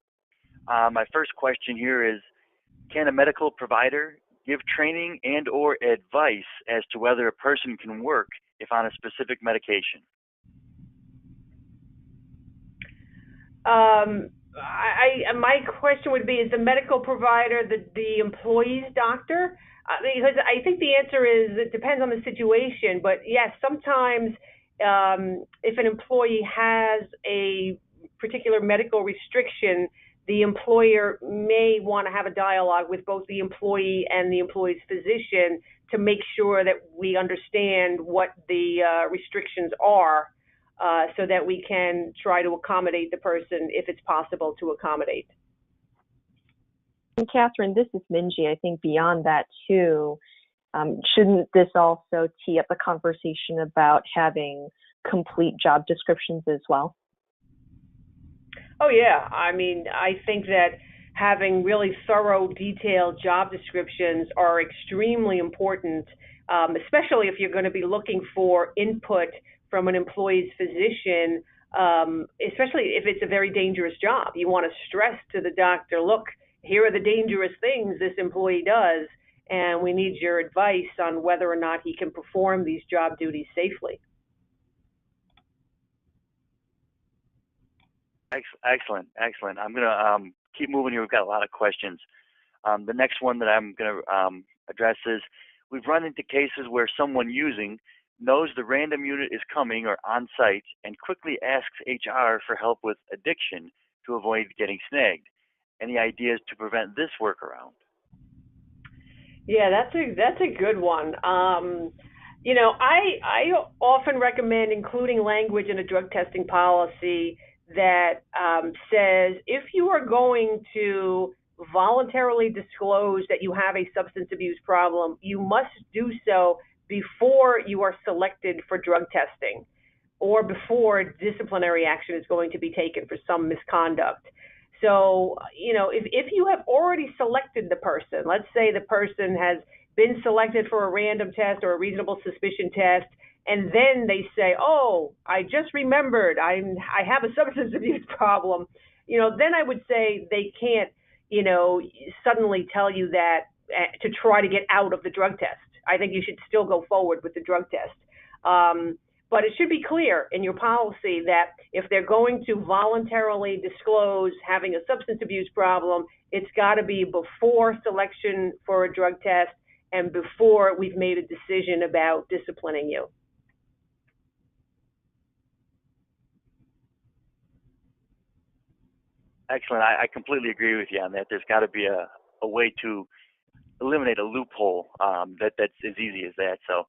My first question here is, can a medical provider give training and or advice as to whether a person can work if on a specific medication?
My question would be, is the medical provider the employee's doctor? Because I think the answer is it depends on the situation. But yes, sometimes if an employee has a particular medical restriction, the employer may want to have a dialogue with both the employee and the employee's physician to make sure that we understand what the restrictions are, so that we can try to accommodate the person if it's possible to accommodate.
And Catherine, this is Minji. I think beyond that too, shouldn't this also tee up a conversation about having complete job descriptions as well?
Oh yeah, I mean, I think that having really thorough, detailed job descriptions are extremely important, especially if you're going to be looking for input from an employee's physician, especially if it's a very dangerous job. You want to stress to the doctor, look, here are the dangerous things this employee does, and we need your advice on whether or not he can perform these job duties safely.
Excellent, excellent. I'm going to keep moving here. We've got a lot of questions. The next one that I'm going to address is, we've run into cases where someone using knows the random unit is coming or on site and quickly asks HR for help with addiction to avoid getting snagged. Any ideas to prevent this workaround?
Yeah, that's a good one. You know, I often recommend including language in a drug testing policy that says if you are going to voluntarily disclose that you have a substance abuse problem, you must do so before you are selected for drug testing or before disciplinary action is going to be taken for some misconduct. So, you know, if you have already selected the person, let's say the person has been selected for a random test or a reasonable suspicion test, and then they say, oh, I just remembered I have a substance abuse problem, you know, then I would say they can't, you know, suddenly tell you that to try to get out of the drug test. I think you should still go forward with the drug test. But it should be clear in your policy that if they're going to voluntarily disclose having a substance abuse problem, it's got to be before selection for a drug test and before we've made a decision about disciplining you.
Excellent. I completely agree with you on that. There's got to be a way to eliminate a loophole that's as easy as that. So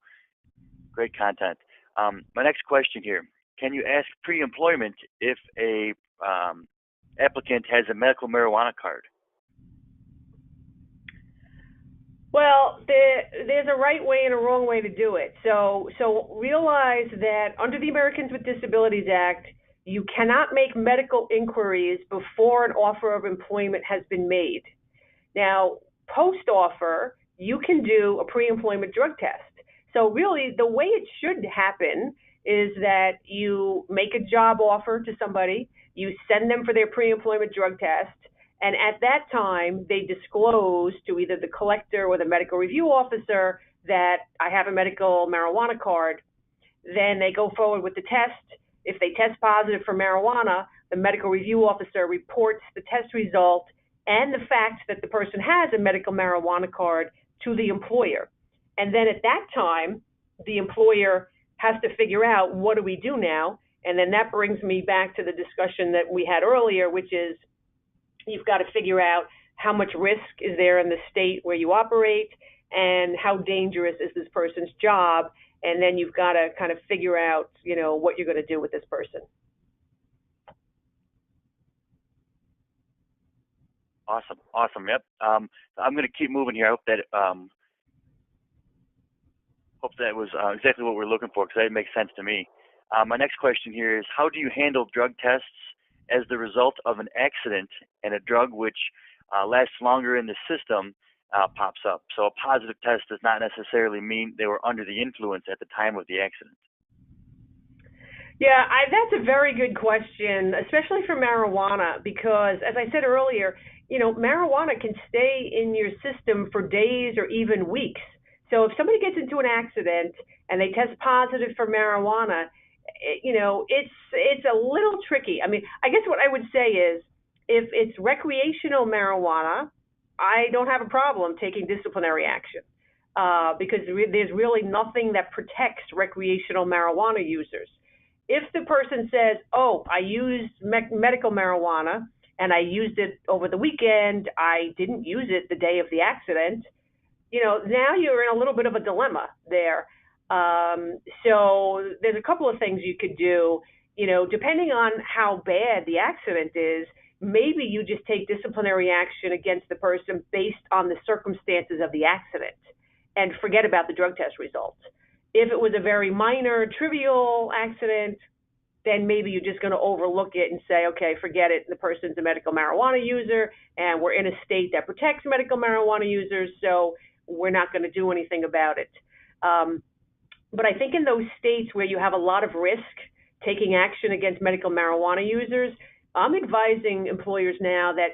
great content. My next question here, can you ask pre-employment if a applicant has a medical marijuana card?
Well, there's a right way and a wrong way to do it. So realize that under the Americans with Disabilities Act, you cannot make medical inquiries before an offer of employment has been made. Now, post-offer, you can do a pre-employment drug test. So really, the way it should happen is that you make a job offer to somebody, you send them for their pre-employment drug test, and at that time, they disclose to either the collector or the medical review officer that I have a medical marijuana card. Then they go forward with the test. If they test positive for marijuana, the medical review officer reports the test result and the fact that the person has a medical marijuana card to the employer. And then at that time, the employer has to figure out, what do we do now? And then that brings me back to the discussion that we had earlier, which is you've got to figure out how much risk is there in the state where you operate and how dangerous is this person's job. And then you've got to kind of figure out, you know, what you're going to do with this person.
Awesome. Yep. I'm going to keep moving here. I hope that was exactly what we're looking for, because that makes sense to me. My next question here is, how do you handle drug tests as the result of an accident and a drug which lasts longer in the system pops up? So a positive test does not necessarily mean they were under the influence at the time of the accident.
Yeah, that's a very good question, especially for marijuana, because as I said earlier, you know, marijuana can stay in your system for days or even weeks. So if somebody gets into an accident and they test positive for marijuana, you know, it's a little tricky. I mean, I guess what I would say is, if it's recreational marijuana, I don't have a problem taking disciplinary action because there's really nothing that protects recreational marijuana users. If the person says, oh, I used medical marijuana and I used it over the weekend, I didn't use it the day of the accident, you know, now you're in a little bit of a dilemma there. So there's a couple of things you could do, you know, depending on how bad the accident is. Maybe you just take disciplinary action against the person based on the circumstances of the accident and forget about the drug test results. If it was a very minor, trivial accident, then maybe you're just going to overlook it and say, okay, forget it. The person's a medical marijuana user, and we're in a state that protects medical marijuana users, so we're not going to do anything about it. But I think in those states where you have a lot of risk taking action against medical marijuana users, I'm advising employers now that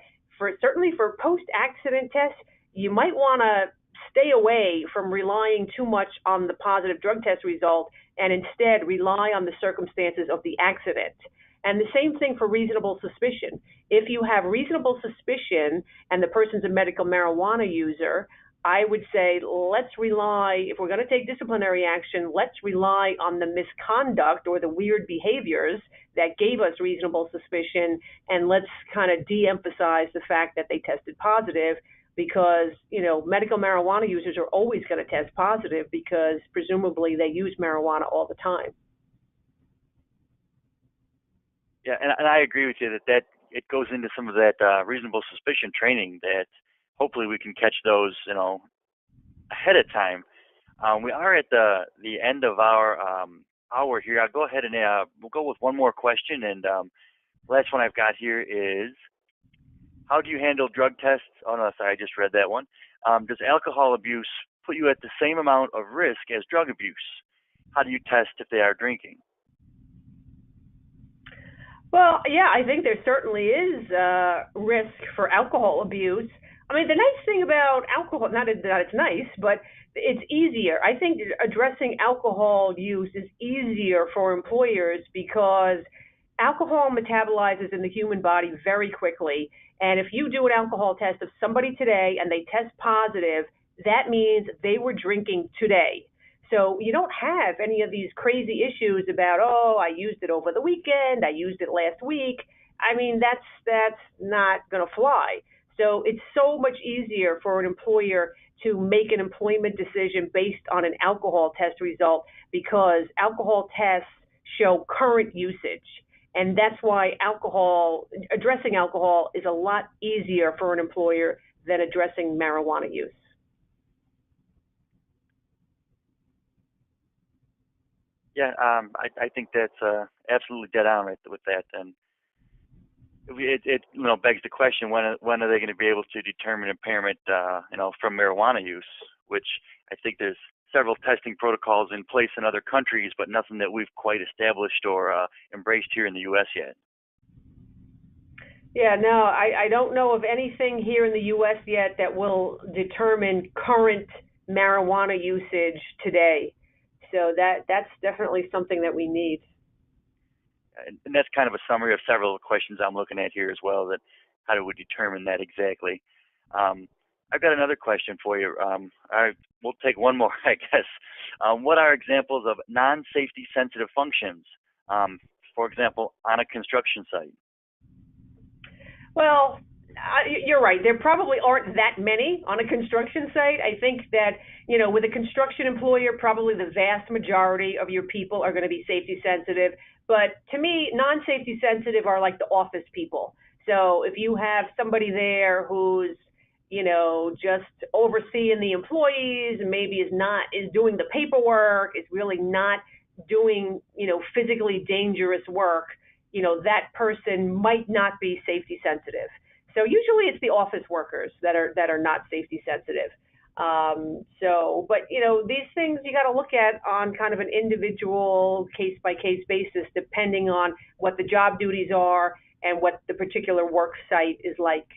certainly for post-accident tests, you might want to stay away from relying too much on the positive drug test result and instead rely on the circumstances of the accident. And the same thing for reasonable suspicion. If you have reasonable suspicion and the person's a medical marijuana user, I would say let's rely, if we're going to take disciplinary action, let's rely on the misconduct or the weird behaviors that gave us reasonable suspicion, and let's kind of de-emphasize the fact that they tested positive, because, you know, medical marijuana users are always going to test positive because presumably they use marijuana all the time.
Yeah, and I agree with you that it goes into some of that reasonable suspicion training that hopefully we can catch those, you know, ahead of time. We are at the end of our hour here. I'll go ahead and we'll go with one more question. And last one I've got here is, how do you handle drug tests? Oh, no, sorry, I just read that one. Does alcohol abuse put you at the same amount of risk as drug abuse? How do you test if they are drinking?
Well, yeah, I think there certainly is risk for alcohol abuse. I mean, the nice thing about alcohol, not that it's nice, but it's easier. I think addressing alcohol use is easier for employers because alcohol metabolizes in the human body very quickly. And if you do an alcohol test of somebody today and they test positive, that means they were drinking today. So you don't have any of these crazy issues about, oh, I used it over the weekend, I used it last week. I mean, that's not going to fly. So it's so much easier for an employer to make an employment decision based on an alcohol test result because alcohol tests show current usage. And that's why addressing alcohol is a lot easier for an employer than addressing marijuana use.
Yeah, I think that's absolutely dead on right with that. And it you know, begs the question, when are they going to be able to determine impairment you know, from marijuana use, which I think there's several testing protocols in place in other countries, but nothing that we've quite established or embraced here in the U.S. yet.
Yeah, no, I don't know of anything here in the U.S. yet that will determine current marijuana usage today. So that's definitely something that we need.
And that's kind of a summary of several questions I'm looking at here as well, that how do we determine that exactly? I've got another question for you. We'll take one more, I guess. What are examples of non-safety sensitive functions, for example, on a construction site?
Well, you're right. There probably aren't that many on a construction site. I think that, you know, with a construction employer, probably the vast majority of your people are going to be safety sensitive. But to me, non-safety sensitive are like the office people. So if you have somebody there who's, you know, just overseeing the employees and maybe is doing the paperwork, is really not doing, you know, physically dangerous work, you know, that person might not be safety sensitive. So usually it's the office workers that are not safety sensitive. But you know, these things you got to look at on kind of an individual case by case basis, depending on what the job duties are and what the particular work site is like.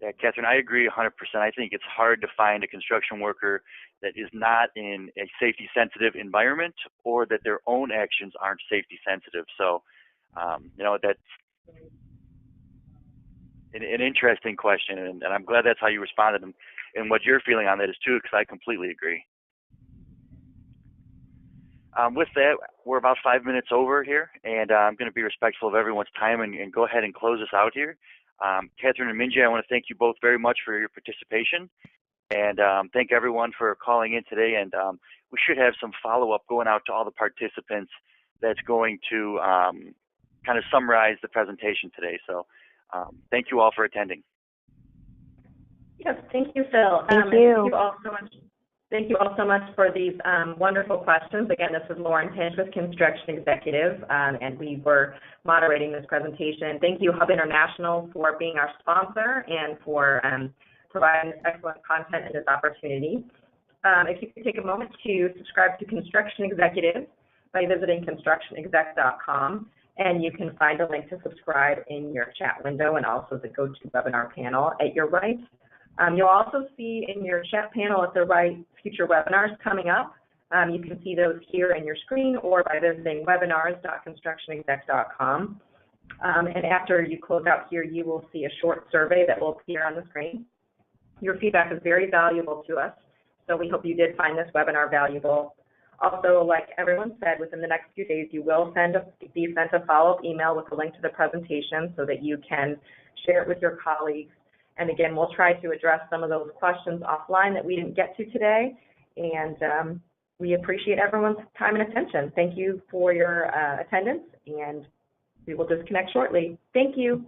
Yeah, Catherine, I agree 100%. I think it's hard to find a construction worker that is not in a safety sensitive environment or that their own actions aren't safety sensitive. So, you know, that's an interesting question, and I'm glad that's how you responded, and what you're feeling on that is too, because I completely agree. With that, we're about 5 minutes over here, and I'm going to be respectful of everyone's time and go ahead and close us out here. Catherine and Minjay, I want to thank you both very much for your participation, and thank everyone for calling in today. And we should have some follow-up going out to all the participants that's going to kind of summarize the presentation today. So thank you all for attending.
Yes, thank you, Phil.
Thank you.
Thank you all so much for these wonderful questions. Again, this is Lauren Hinch with Construction Executive, and we were moderating this presentation. Thank you, Hub International, for being our sponsor and for providing this excellent content and this opportunity. If you could take a moment to subscribe to Construction Executive by visiting constructionexec.com, and you can find a link to subscribe in your chat window and also the GoToWebinar panel at your right. You'll also see in your chat panel at the right future webinars coming up. You can see those here in your screen or by visiting webinars.constructionexec.com. And after you close out here, you will see a short survey that will appear on the screen. Your feedback is very valuable to us, so we hope you did find this webinar valuable. Also, like everyone said, within the next few days, you will be sent a follow-up email with a link to the presentation so that you can share it with your colleagues. And again, we'll try to address some of those questions offline that we didn't get to today. And we appreciate everyone's time and attention. Thank you for your attendance, and we will disconnect shortly. Thank you.